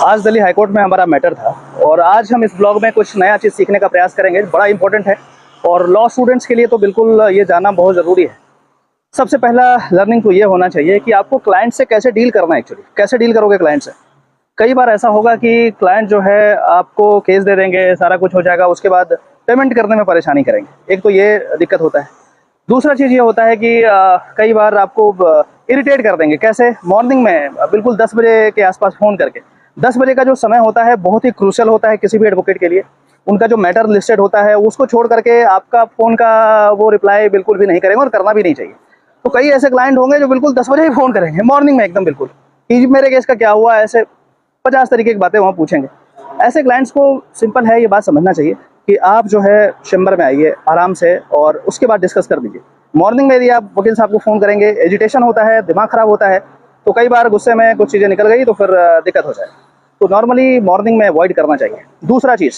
आज दिल्ली हाईकोर्ट में हमारा मैटर था और आज हम इस ब्लॉग में कुछ नया चीज़ सीखने का प्रयास करेंगे। बड़ा इंपॉर्टेंट है और लॉ स्टूडेंट्स के लिए तो बिल्कुल ये जानना बहुत ज़रूरी है। सबसे पहला लर्निंग तो ये होना चाहिए कि आपको क्लाइंट से कैसे डील करना है। एक्चुअली कैसे डील करोगे क्लाइंट से। कई बार ऐसा होगा कि क्लाइंट जो है आपको केस दे देंगे, सारा कुछ हो जाएगा, उसके बाद पेमेंट करने में परेशानी करेंगे। एक तो ये दिक्कत होता है। दूसरा चीज़ ये होता है कि कई बार आपको इरिटेट कर देंगे। कैसे? मॉर्निंग में बिल्कुल 10 बजे के आसपास फ़ोन करके। 10 बजे का जो समय होता है बहुत ही क्रूशियल होता है किसी भी एडवोकेट के लिए। उनका जो मैटर लिस्टेड होता है उसको छोड़ करके आपका फ़ोन का वो रिप्लाई बिल्कुल भी नहीं करेंगे और करना भी नहीं चाहिए। तो कई ऐसे क्लाइंट होंगे जो बिल्कुल 10 बजे ही फ़ोन करेंगे, मॉर्निंग में एकदम बिल्कुल, कि मेरे केस का क्या हुआ, ऐसे 50 तरीके की बातें वहाँ पूछेंगे। ऐसे क्लाइंट्स को सिंपल है ये बात समझना चाहिए कि आप जो है चैम्बर में आइए आराम से और उसके बाद डिस्कस कर दीजिए। मॉर्निंग में यदि आप वकील साहब को फ़ोन करेंगे, एजिटेशन होता है, दिमाग ख़राब होता है, तो कई बार गुस्से में कुछ चीज़ें निकल गई तो फिर दिक्कत हो जाए। तो नॉर्मली मॉर्निंग में अवॉइड करना चाहिए। दूसरा चीज़,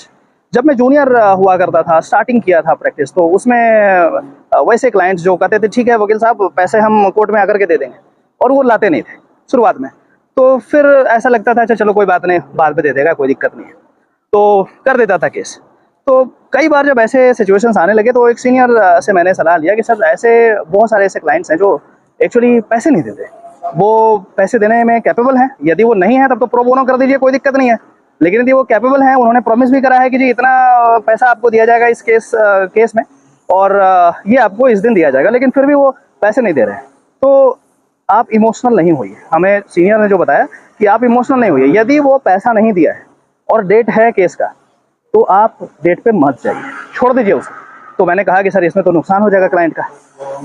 जब मैं जूनियर हुआ करता था, स्टार्टिंग किया था प्रैक्टिस, तो उसमें वैसे क्लाइंट्स जो कहते थे ठीक है वकील साहब पैसे हम कोर्ट में आकर के दे देंगे, और वो लाते नहीं थे शुरुआत में। तो फिर ऐसा लगता था अच्छा चलो कोई बात नहीं, बाद में दे देगा, कोई दिक्कत नहीं है, तो कर देता था केस। तो कई बार जब ऐसे सिचुएशंस आने लगे तो एक सीनियर से मैंने सलाह लिया कि सर ऐसे बहुत सारे ऐसे क्लाइंट्स हैं जो एक्चुअली पैसे नहीं देते। वो पैसे देने में कैपेबल हैं, यदि वो नहीं है तब तो प्रो बोनो कर दीजिए, कोई दिक्कत नहीं है। लेकिन यदि वो कैपेबल हैं, उन्होंने प्रॉमिस भी करा है कि जी इतना पैसा आपको दिया जाएगा इस केस में, और ये आपको इस दिन दिया जाएगा, लेकिन फिर भी वो पैसे नहीं दे रहे हैं, तो आप इमोशनल नहीं होइए। हमें सीनियर ने जो बताया कि आप इमोशनल नहीं होइए। यदि वो पैसा नहीं दिया है और डेट है केस का, तो आप डेट पे मत जाइए, छोड़ दीजिए उसे। तो मैंने कहा कि सर इसमें तो नुकसान हो जाएगा क्लाइंट का।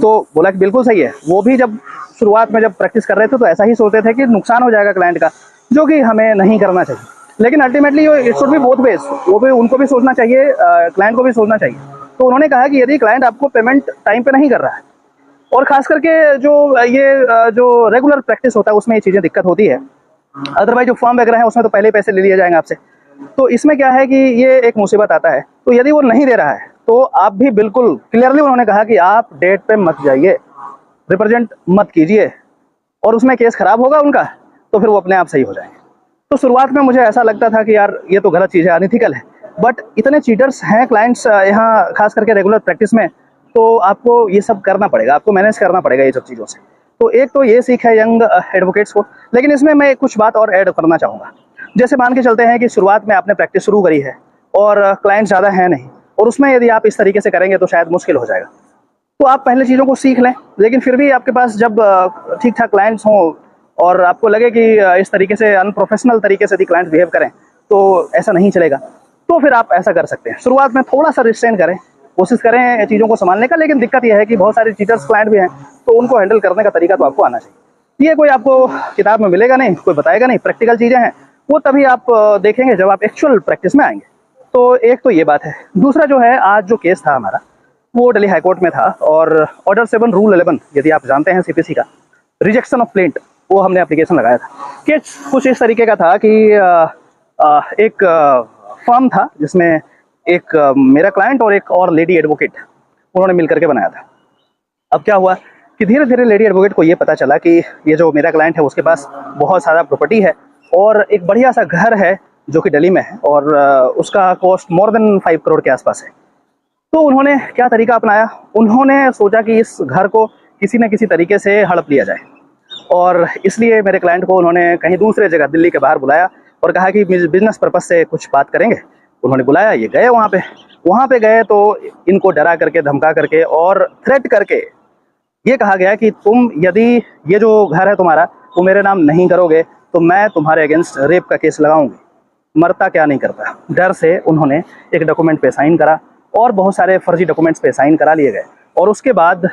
तो बोला कि बिल्कुल सही है। वो भी जब शुरुआत में जब प्रैक्टिस कर रहे थे तो ऐसा ही सोचते थे कि नुकसान हो जाएगा क्लाइंट का, जो कि हमें नहीं करना चाहिए। लेकिन ultimately it should be both ways, वो भी उनको भी सोचना चाहिए, क्लाइंट को भी सोचना चाहिए। तो उन्होंने कहा कि यदि क्लाइंट आपको पेमेंट टाइम पे नहीं कर रहा है, और खास करके जो रेगुलर प्रैक्टिस होता है उसमें ये चीज़ें दिक्कत होती है। अदरवाइज जो फॉर्म वगैरह है उसमें तो पहले ही पैसे ले लिए जाएंगे आपसे। तो इसमें क्या है कि ये एक मुसीबत आता है। तो यदि वो नहीं दे रहा है तो आप भी बिल्कुल क्लियरली उन्होंने कहा कि आप डेट पे मत जाइए, रिप्रेजेंट मत कीजिए, और उसमें केस खराब होगा उनका तो फिर वो अपने आप सही हो जाएंगे। तो शुरुआत में मुझे ऐसा लगता था कि यार ये तो गलत चीज़ है, अनइथिकल है, बट इतने चीटर्स हैं क्लाइंट्स यहाँ खास करके रेगुलर प्रैक्टिस में, तो आपको ये सब करना पड़ेगा, आपको मैनेज करना पड़ेगा ये सब चीज़ों से। तो एक तो ये सीख है यंग एडवोकेट्स को। लेकिन इसमें मैं कुछ बात और ऐड करना चाहूँगा। जैसे मान के चलते हैं कि शुरुआत में आपने प्रैक्टिस शुरू करी है और क्लाइंट ज़्यादा है नहीं, और उसमें यदि आप इस तरीके से करेंगे तो शायद मुश्किल हो जाएगा। तो आप पहले चीज़ों को सीख लें, लेकिन फिर भी आपके पास जब ठीक ठाक क्लाइंट्स हों और आपको लगे कि इस तरीके से अनप्रोफेशनल तरीके से यदि क्लाइंट्स बिहेव करें तो ऐसा नहीं चलेगा, तो फिर आप ऐसा कर सकते हैं। शुरुआत में थोड़ा सा रिस्ट्रेन करें, कोशिश करें चीज़ों को संभालने का। लेकिन दिक्कत यह है कि बहुत सारे चीटर्स क्लाइंट भी हैं, तो उनको हैंडल करने का तरीका तो आपको आना चाहिए। ये कोई आपको किताब में मिलेगा नहीं, कोई बताएगा नहीं। प्रैक्टिकल चीज़ें हैं, वो तभी आप देखेंगे जब आप एक्चुअल प्रैक्टिस में आएंगे। तो एक तो ये बात है। दूसरा जो है, आज जो केस था हमारा वो दिल्ली हाईकोर्ट में था, और ऑर्डर 7 रूल 11 यदि आप जानते हैं सीपीसी का, रिजेक्शन ऑफ प्लेंट, वो हमने एप्लीकेशन लगाया था। केस कुछ इस तरीके का था कि एक फर्म था जिसमें एक मेरा क्लाइंट और एक और लेडी एडवोकेट, उन्होंने मिलकर के बनाया था। अब क्या हुआ कि धीरे धीरे लेडी एडवोकेट को ये पता चला कि ये जो मेरा क्लाइंट है उसके पास बहुत सारा प्रॉपर्टी है और एक बढ़िया सा घर है जो कि दिल्ली में है, और उसका कॉस्ट मोर देन 5 करोड़ के आसपास है। तो उन्होंने क्या तरीका अपनाया, उन्होंने सोचा कि इस घर को किसी न किसी तरीके से हड़प लिया जाए, और इसलिए मेरे क्लाइंट को उन्होंने कहीं दूसरे जगह दिल्ली के बाहर बुलाया और कहा कि बिजनेस पर्पस से कुछ बात करेंगे। उन्होंने बुलाया, ये गए वहाँ पे गए तो इनको डरा करके, धमका करके और थ्रेट करके ये कहा गया कि तुम यदि ये जो घर है तुम्हारा वो मेरे नाम नहीं करोगे तो मैं तुम्हारे अगेंस्ट रेप का केस लगाऊंगी। मरता क्या नहीं करता। डर से उन्होंने एक डॉक्यूमेंट पे साइन करा और बहुत सारे फर्जी डॉक्यूमेंट्स पे साइन करा लिए गए, और उसके बाद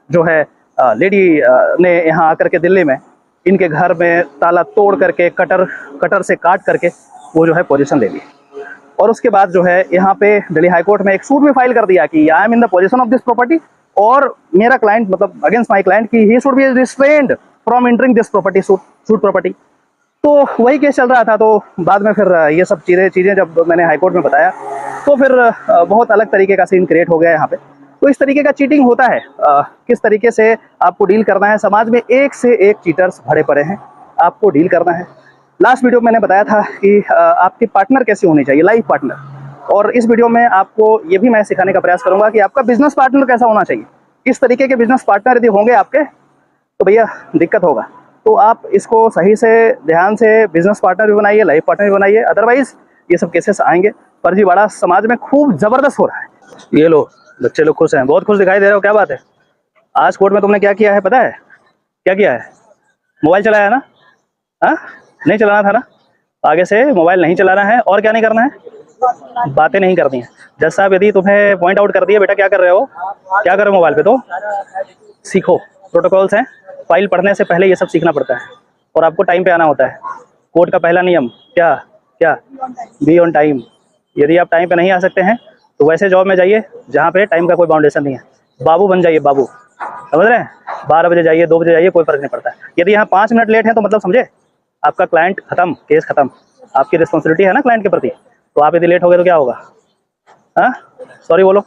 जो है लेडी ने यहाँ आकर के दिल्ली में इनके घर में ताला तोड़ करके कटर से काट करके वो जो है पोजीशन ले ली। और उसके बाद जो है यहाँ पे दिल्ली हाईकोर्ट में एक सूट भी फाइल कर दिया कि I am in the position of this property, और मेरा क्लाइंट मतलब अगेंस्ट माई क्लाइंट की he should be restrained from entering this property, suit property. तो वही केस चल रहा था। तो बाद में फिर ये सब चीज़ें जब मैंने हाईकोर्ट में बताया तो फिर बहुत अलग तरीके का सीन क्रिएट हो गया यहाँ पे। तो इस तरीके का चीटिंग होता है। किस तरीके से आपको डील करना है। समाज में एक से एक चीटर्स भरे पड़े हैं, आपको डील करना है। लास्ट वीडियो में मैंने बताया था कि आपकी पार्टनर कैसी होनी चाहिए, लाइफ पार्टनर। और इस वीडियो में आपको ये भी मैं सिखाने का प्रयास करूंगा कि आपका बिजनेस पार्टनर कैसा होना चाहिए। किस तरीके के बिजनेस पार्टनर यदि होंगे आपके तो भैया दिक्कत होगा। तो आप इसको सही से ध्यान से बिजनेस पार्टनर भी बनाइए, लाइफ पार्टनर भी बनाइए, अदरवाइज ये सब केसेस आएंगे। फर्जीवाड़ा समाज में खूब जबरदस्त हो रहा है। ये लो बच्चे लोग खुश हैं, बहुत खुश दिखाई दे रहे हो, क्या बात है। आज कोर्ट में तुमने क्या किया है पता है? क्या किया है? मोबाइल चलाया है ना? हाँ, नहीं चलाना था ना? आगे से मोबाइल नहीं चलाना है। और क्या नहीं करना है? बातें नहीं करनी है। जज साहब यदि तुम्हें पॉइंट आउट कर दिया बेटा क्या कर रहे हो, क्या कर रहे हो मोबाइल पे, तो सीखो। प्रोटोकॉल्स हैं, फाइल पढ़ने से पहले ये सब सीखना पड़ता है और आपको टाइम पे आना होता है। कोर्ट का पहला नियम क्या क्या? Be on time. यदि आप टाइम पे नहीं आ सकते हैं तो वैसे जॉब में जाइए जहाँ पे टाइम का कोई बाउंडेशन नहीं है। बाबू बन जाइए, बाबू, समझ रहे हैं? 12 बजे जाइए, 2 बजे जाइए, कोई फर्क नहीं पड़ता है। यदि यहाँ 5 मिनट लेट है तो मतलब समझे आपका क्लाइंट खत्म, केस खत्म। आपकी रिस्पॉन्सिबिलिटी है ना क्लाइंट के प्रति। तो आप यदि लेट हो गए तो क्या होगा? हाँ, सॉरी बोलो।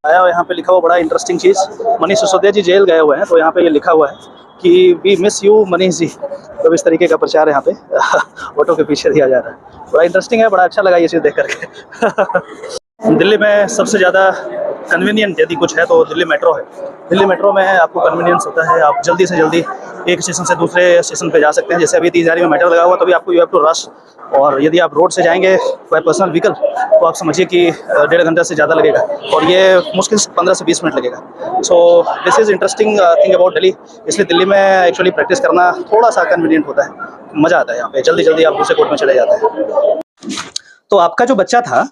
आया और यहाँ पे लिखा हुआ बड़ा इंटरेस्टिंग चीज़, मनीष सिसोदिया जी जेल गए हुए हैं तो यहाँ पे ये लिखा हुआ है कि we miss you Manish ji. तो इस तरीके का प्रचार यहाँ पे ऑटो के पीछे दिया जा रहा है। बड़ा इंटरेस्टिंग है, बड़ा अच्छा लगा ये चीज़ देख करके। दिल्ली में सबसे ज़्यादा कन्वीनियंट यदि कुछ है तो दिल्ली मेट्रो है। दिल्ली मेट्रो में आपको कन्वीनियंस होता है, आप जल्दी से जल्दी एक स्टेशन से दूसरे स्टेशन पे जा सकते हैं। जैसे अभी 30 में मेट्रो लगा हुआ तो अभी आपको यू हैव टू रश। और यदि आप रोड से जाएंगे बाय पर्सनल व्हीकल तो आप समझिए कि 1.5 घंटा से ज़्यादा लगेगा और ये मुश्किल से 15 से 20 मिनट लगेगा। So this is interesting thing about Delhi. इसलिए दिल्ली में एक्चुअली प्रैक्टिस करना थोड़ा सा कन्वीनियंट होता है, मज़ा आता है। यहाँ पे जल्दी जल्दी आप दूसरे कोर्ट में चले जाते हैं। तो आपका जो बच्चा था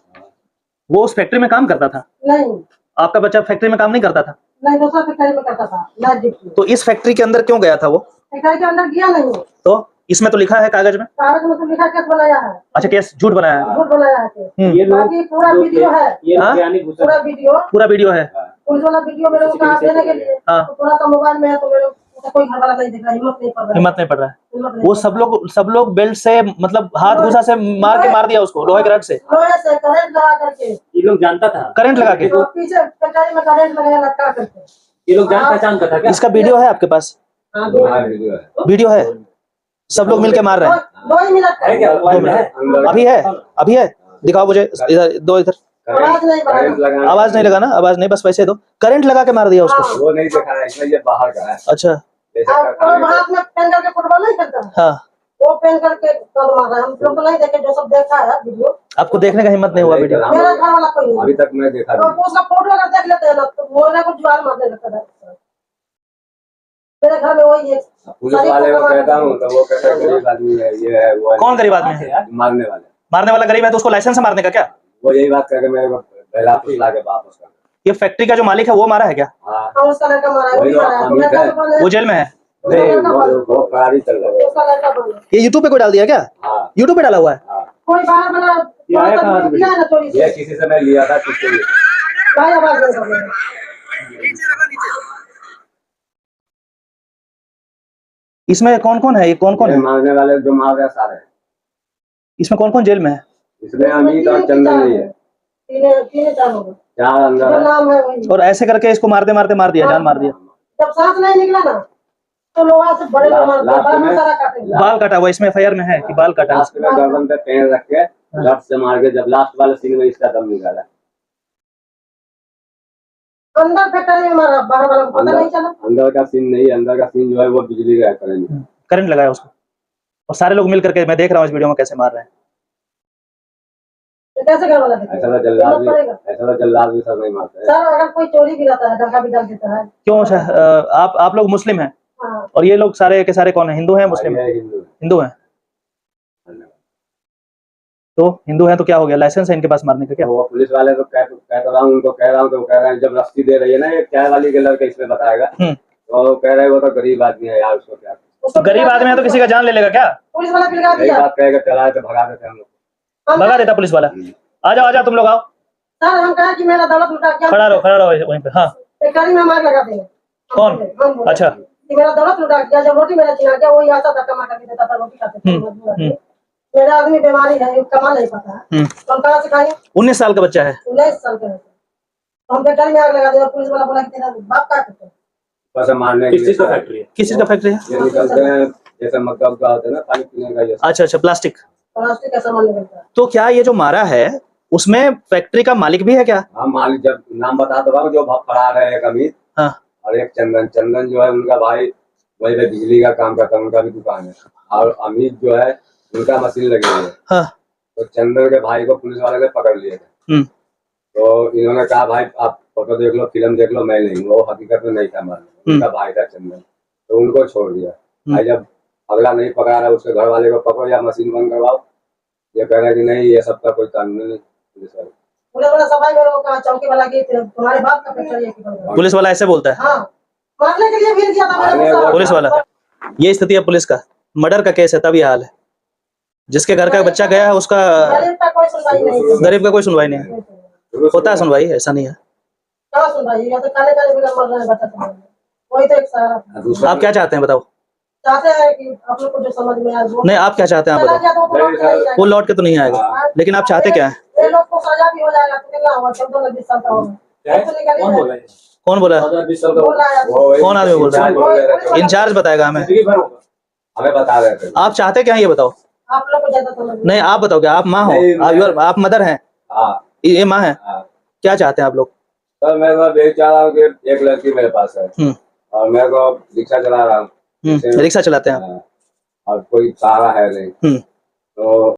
वो उस फैक्ट्री में काम करता था? नहीं, आपका बच्चा फैक्ट्री में काम नहीं करता था? नहीं, दूसरा फैक्ट्री में करता था, नाइट ड्यूटी। तो इस फैक्ट्री के अंदर क्यों गया था वो? फैक्ट्री के अंदर गया नहीं। तो इसमें तो लिखा है कागज में। कागज में तो लिखा केस बनाया है। अच्छा, केस झूठ बनाया है। झूठ बनाया है। ये बाकी पूरा वीडियो है। पूरा वीडियो है। पुलिस वाला वीडियो मेरे को कहा देने के लिए। हाँ। तो थोड़ा सा मोबाइल में है तो मेरे को कोई घर वाला नहीं देख रहा, हिम्मत नहीं पड़ रहा है। वो सब लोग बेल्ट से मतलब हाथ घुसा से मार दिया उसको, लोहे के रड से। लोहे से करंट लगा करके। ये लोग जानता था करंट लगा के? तो पीछे फैक्ट्री में करंट लगाया लटका करके। ये लोग जान पहचान का था क्या? इसका वीडियो है आपके पास? वीडियो है, सब लोग मिलके मार रहे हैं। 2 ही मिनट है क्या? अभी है, दिखाओ मुझे। इधर दो, इधर आवाज नहीं लगाना, आवाज नहीं, बस पैसे दो। करंट लगा के मार दिया उसको। वो नहीं देखा है, इसलिए ये बाहर का है। अच्छा, हाथ में पेन करके फुटबॉल नहीं करता। हाँ, वो पेन करके कल मार रहा है। हम लोग तो नहीं देखे, जो सब देखा है वीडियो। आपको देखने का हिम्मत नहीं हुआ वीडियो? मेरा घर वाला कोई नहीं। अभी तक मैं देखा तो उसका फोटो अगर देख लेते हैं ना तो मोहल्ले को जुआर मारने लगता है। मेरे घर में वही है। पुलिस वाले को कहता हूँ तो वो कहता है गरीब आदमी है, ये है वो है। कौन गरीब आदमी है? मारने वाला गरीब है तो उसको लाइसेंस है मारने का क्या? वो यही बात करके मेरे को पहला पुलिस लाके वापस कर। ये फैक्ट्री का जो मालिक है वो मारा है क्या? हाँ, उसका लड़का मारा है, वो भी मारा है। वो जेल में है? नहीं, वो फरारी चल रहा है। उसका लड़का बंद है। ये यूट्यूब पे कोई डाल दिया क्या? हाँ। यूट्यूब पे डाला हुआ है? कोई बाहर बना किया है ना चोरी ये से। किसी से मैं लिया था किसके लिए? भाई आवाज नहीं कर रहे। इसमें कौन कौन है? ये कौन कौन है मारने वाले? जो मार रहे सारे। इसमें कौन कौन जेल में है? इसमें अमित और चंदन नहीं है। तीन चार लोग। 4 अंदर है। नाम है वही। और ऐसे करके इसको मारते मारते मार दिया, जान मार दिया। जब सांस नहीं निकला ना तो लोहा से बड़े लोग मारते हैं, बाल में सारा काटेंगे। बाल काटा हुआ इसमें FIR में है कि बाल काटा? लास्ट में गर्दन पे पेन रख के लट से मार के जब लास्ट वाले सीन में इसका दम निकाला। अंदर फैक्ट्री में मारा, बाहर वाला को पता नहीं चला। अंदर का सीन नहीं, अंदर का सीन जो है वो बिजली का करंट लगाया उसको और सारे लोग मिल करके, मैं देख रहा हूँ इस वीडियो में कैसे मार रहे हैं। तो कैसे घर वाला देखेगा? ऐसा तो जल्लाद भी सब नहीं मारते हैं। सर अगर कोई चोरी भी रहता है, डंका भी डाल देता है। क्यों? आप लोग मुस्लिम हैं? हाँ। और ये लोग सारे के सारे कौन है? हिंदू हैं मुस्लिम? हिंदू हैं। तो हिंदू हैं तो क्या हो गया? लाइसेंस है इनके पास मारने का क्या? वो पुलिस वाले तो कह रहा हूँ, उनको कह रहा हूँ तो कह रहे हैं जब रस्सी दे रही है ना, ये चाय वाली के लड़के इसमें बताएगा तो कह रहे हैं वो तो गरीब आदमी है यार, उसको क्या। तो गरीब आदमी है तो किसी का जान ले लेगा क्या? पुलिस वाला पिलगा यही दिया। बात कहेगा चलाए तो भगा देते हम लोग। भगा देता पुलिस वाला। आ जाओ तुम लोग आओ। सर हम कहा कि मेरा दौलत लुटा गया। खड़ा रहो वहीं पे। हाँ, एक गाड़ी में मार लगा देंगे। कौन? अच्छा, कि मेरा दौलत लुटा गया। जब रोटी मेरा छिना गया, वही आता था कमा करके देता था, रोटी खाते थे। मेरा आदमी बीमारी है, कमा नहीं पाता है, तो हम कहाँ से खाएंगे? 19 साल का बच्चा है। 19 साल का है। हम फैक्ट्री में आग लगा दिया। पुलिस वाला बोला कि तेरा बाप का करते बस मारने किस चीज का फैक्ट्री है? किस चीज का फैक्ट्री है? ये निकलते हैं जैसे मक्का उक्का होता है ना पानी पीने का, ये सब। अच्छा अच्छा, प्लास्टिक। प्लास्टिक का सामान निकलता है। तो क्या ये जो मारा है उसमें फैक्ट्री का मालिक भी है क्या? हाँ मालिक, जब नाम बता दो जो फरार है, एक अमित हाँ और एक चंदन। चंदन जो है उनका भाई वही पे बिजली का काम करता है, उनका भी दुकान है। और अमित जो है उनका मशीन लगी हुई है। हाँ। तो चंदन के भाई को पुलिस वाले ने पकड़ लिए थे। तो इन्होंने कहा भाई आप फोटो देख लो, फिल्म देख लो, मैं नहीं हूँ। वो हकीकत में नहीं था मारने, उनका भाई था चंदन। तो उनको छोड़ दिया। भाई जब अगला नहीं पकड़ा रहा, उसके घर वाले को पकड़ो या मशीन बंद करवाओ। ये कह रहे हैं कि नहीं, ये सबका कोई कानून नहीं। पुलिस वाले बोले सफाई में वो कहा चौकी वाला की तुम्हारे बाप का फैक्ट्री है कि? पुलिस वाला ऐसे बोलता है? हाँ, मारने के लिए भेज दिया था मेरे मारने को। वो- पुलिस वाला। ये स्थिति है पुलिस का। मर्डर का केस है तब ये हाल है। जिसके घर का बच्चा गया है उसका, गरीब का कोई सुनवाई नहीं। गरीब का कोई सुनवाई नहीं है। होता है सुनवाई, ऐसा नहीं है। कहाँ सुनवाई? या तो काले काले बिना मर रहे हैं बच्चा तुम्हारे। वही तो एक सहारा। आप क्या चाहते हैं बताओ? चाहते हैं कि आप लोग को जो समझ में आए वो। नहीं, आप क्या चाहते हैं आप चला बताओ? गया तो वो लौट के नहीं जाएगा। वो लौट के तो नहीं आएगा, लेकिन आप चाहते क्या है? ये लोग को सजा भी हो जाएगा तो कितना होगा? 14-20 साल का होगा। तो निकल ही कौन बोल जाएगा। रहा है? कौन बोला? 20 साल का बोल रहा है वो वही कौन आदमी बोल रहा है? इंचार्ज बोल रहे थे। इंचार्ज बताएगा हमें। जिंदगी भर होगा। हमें बता रहे थे। आप चाहते क्या है ये बताओ? आप लोग को ज्यादा समझ में नहीं, आप बताओ, क्या आप माँ हो? नहीं, आप मदर हैं? हाँ ये माँ है? हाँ। क्या चाहते हैं आप लोग? सर मैं तो यही चाह रहा हूँ कि एक लड़की मेरे पास है और मैं को रिक्शा चला रहा हूँ। रिक्शा चलाते हैं आप? हाँ, और कोई सहारा है नहीं। तो